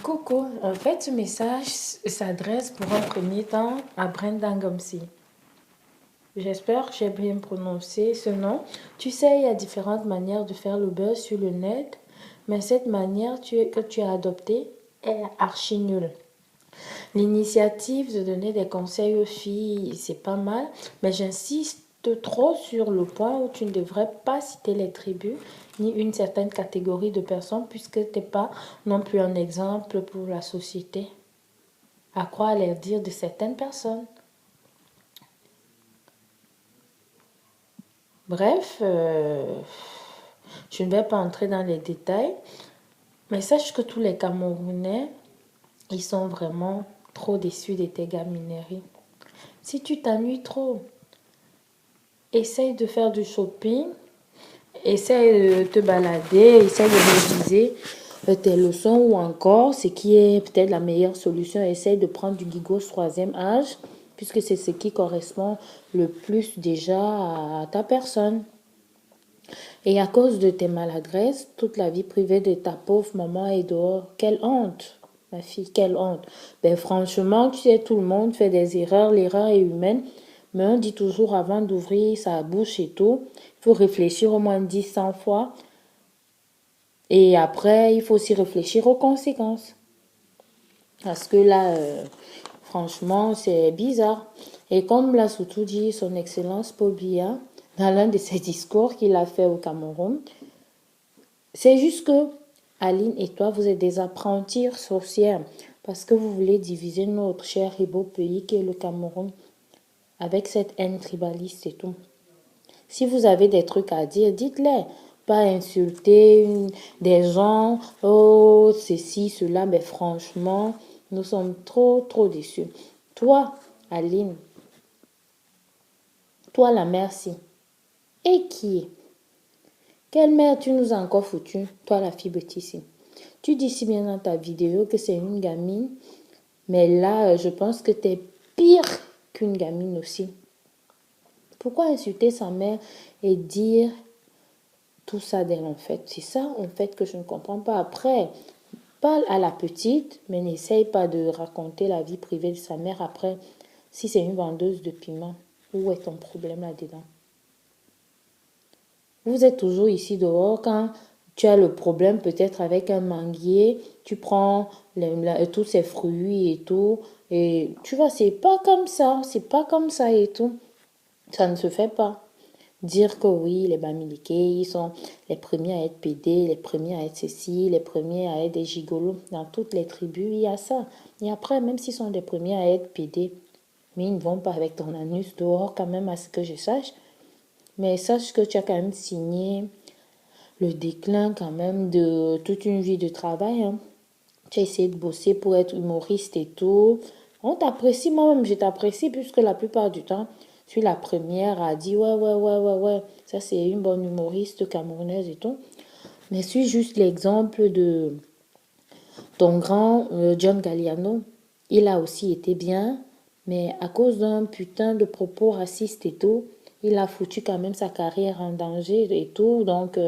Coucou, en fait, ce message s'adresse pour un premier temps à Brenda Ngomsi. J'espère que j'ai bien prononcé ce nom. Tu sais, il y a différentes manières de faire le buzz sur le net, mais cette manière que tu as adoptée est archi nulle. L'initiative de donner des conseils aux filles, c'est pas mal, mais j'insiste trop sur le point où tu ne devrais pas citer les tribus ni une certaine catégorie de personnes puisque tu n'es pas non plus un exemple pour la société. À quoi aller dire de certaines personnes? Bref, je ne vais pas entrer dans les détails, mais sache que tous les Camerounais, ils sont vraiment trop déçus de tes gamineries. Si tu t'ennuies trop, essaye de faire du shopping, essaye de te balader, essaye de réviser tes leçons ou encore, ce qui est peut-être la meilleure solution, essaye de prendre du Gigos troisième âge, puisque c'est ce qui correspond le plus déjà à ta personne. Et à cause de tes maladresses, toute la vie privée de ta pauvre maman est dehors. Quelle honte, ma fille, quelle honte. Ben franchement, tu sais, tout le monde fait des erreurs, l'erreur est humaine. Mais on dit toujours avant d'ouvrir sa bouche et tout, il faut réfléchir au moins 10, 100 fois. Et après, il faut aussi réfléchir aux conséquences. Parce que là, franchement, c'est bizarre. Et comme l'a surtout dit son Excellence Paul Biya, dans l'un de ses discours qu'il a fait au Cameroun, c'est juste que Aline et toi, vous êtes des apprentis sorcières parce que vous voulez diviser notre cher et beau pays qui est le Cameroun avec cette haine tribaliste et tout. Si vous avez des trucs à dire, dites-les. Pas insulter des gens, oh, ceci, cela, mais franchement, nous sommes trop, trop déçus. Toi, Aline, toi, la merci. Et qui est? Quelle mère tu nous as encore foutu, toi, la fille ici? Tu dis si bien dans ta vidéo que c'est une gamine, mais là, je pense que tu es pire qu'une gamine aussi. Pourquoi insulter sa mère et dire tout ça d'elle en fait? C'est ça en fait que je ne comprends pas. Après, parle à la petite, mais n'essaye pas de raconter la vie privée de sa mère après. Si c'est une vendeuse de piment, où est ton problème là-dedans? Vous êtes toujours ici dehors quand tu as le problème peut-être avec un manguier, tu prends tous ces fruits et tout, et tu vois, c'est pas comme ça et tout. Ça ne se fait pas. Dire que oui, les Bamileke, ils sont les premiers à être pédés, les premiers à être ceci, les premiers à être des gigolos. Dans toutes les tribus, il y a ça. Et après, même s'ils sont les premiers à être pédés, mais ils ne vont pas avec ton anus dehors quand même, à ce que je sache. Mais sache que tu as quand même signé le déclin quand même de toute une vie de travail. Hein. Tu as essayé de bosser pour être humoriste et tout. On t'apprécie, moi-même, je t'apprécie puisque la plupart du temps, je suis la première à dire ouais, ça c'est une bonne humoriste camerounaise et tout. Mais je suis juste l'exemple de ton grand John Galliano. Il a aussi été bien, mais à cause d'un putain de propos racistes et tout, il a foutu quand même sa carrière en danger et tout. Donc,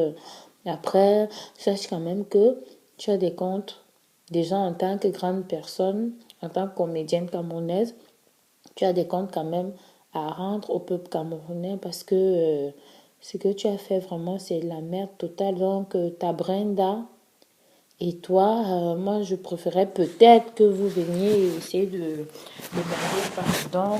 après, sache quand même que tu as des comptes, déjà en tant que grande personne, en tant que comédienne camerounaise, tu as des comptes quand même à rendre au peuple camerounais parce que ce que tu as fait vraiment, c'est de la merde totale. Donc, ta Brenda, et toi, moi, je préférais peut-être que vous veniez essayer de demander pardon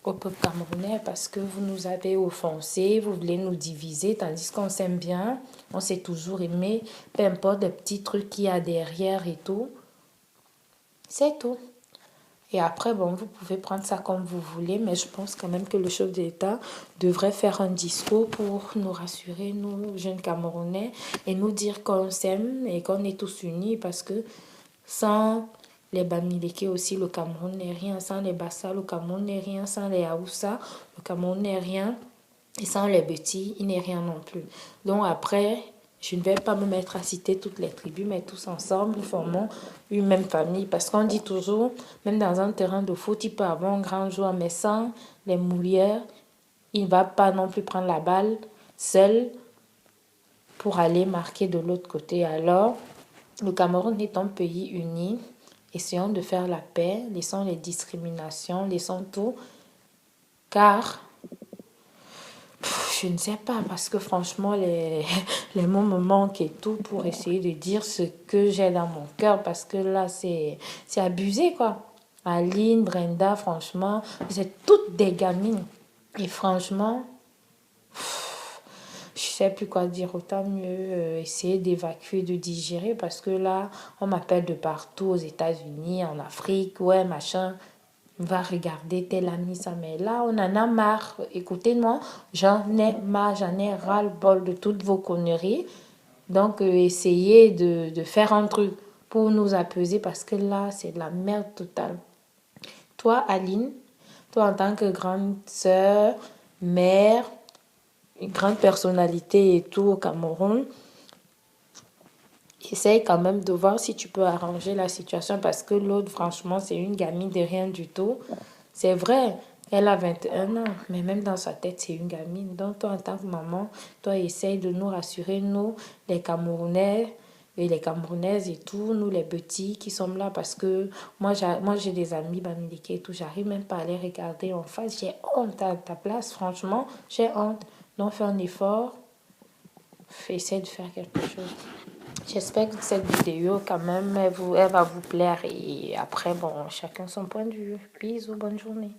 au peuple camerounais parce que vous nous avez offensés, vous voulez nous diviser, tandis qu'on s'aime bien, on s'est toujours aimé, peu importe les petits trucs qu'il y a derrière et tout. C'est tout. Et après, bon, vous pouvez prendre ça comme vous voulez, mais je pense quand même que le chef d'État devrait faire un discours pour nous rassurer, nous, jeunes Camerounais, et nous dire qu'on s'aime et qu'on est tous unis parce que sans les Bamileke aussi, le Cameroun n'est rien. Sans les Bassa, le Cameroun n'est rien. Sans les Haoussa, le Cameroun n'est rien. Et sans les Betty, il n'est rien non plus. Donc après, je ne vais pas me mettre à citer toutes les tribus, mais tous ensemble, nous formons une même famille. Parce qu'on dit toujours, même dans un terrain de foot, il peut avoir un grand joueur, mais sans les moulières, il ne va pas non plus prendre la balle seul pour aller marquer de l'autre côté. Alors, Le Cameroun est un pays uni. Essayons de faire la paix, laissons les discriminations, laissons tout. Car, je ne sais pas, parce que franchement, les mots me manquent et tout pour essayer de dire ce que j'ai dans mon cœur. Parce que là, c'est abusé, quoi. Aline, Brenda, franchement, vous êtes toutes des gamines. Et franchement, je sais plus quoi dire, autant mieux essayer d'évacuer, de digérer parce que là, on m'appelle de partout, aux États-Unis, en Afrique, ouais, machin. Va regarder tel ami ça, mais là, on en a marre. Écoutez-moi, j'en ai marre, j'en ai ras-le-bol de toutes vos conneries. Donc, essayez de faire un truc pour nous apaiser parce que là, c'est de la merde totale. Toi, Aline, toi, en tant que grande sœur, mère, une grande personnalité et tout au Cameroun, essaye quand même de voir si tu peux arranger la situation parce que l'autre, franchement, c'est une gamine de rien du tout. C'est vrai, elle a 21 ans, mais même dans sa tête, c'est une gamine. Donc, toi, en tant que maman, toi, essaye de nous rassurer, nous, les Camerounais et les Camerounaises et tout, nous, les petits qui sommes là parce que moi j'ai des amis bamileke et tout, j'arrive même pas à les regarder en face. J'ai honte à ta place, franchement, j'ai honte. Donc, fais un effort, essaie de faire quelque chose. J'espère que cette vidéo, quand même, elle va vous plaire. Et après, bon, chacun son point de vue. Bisous, bonne journée.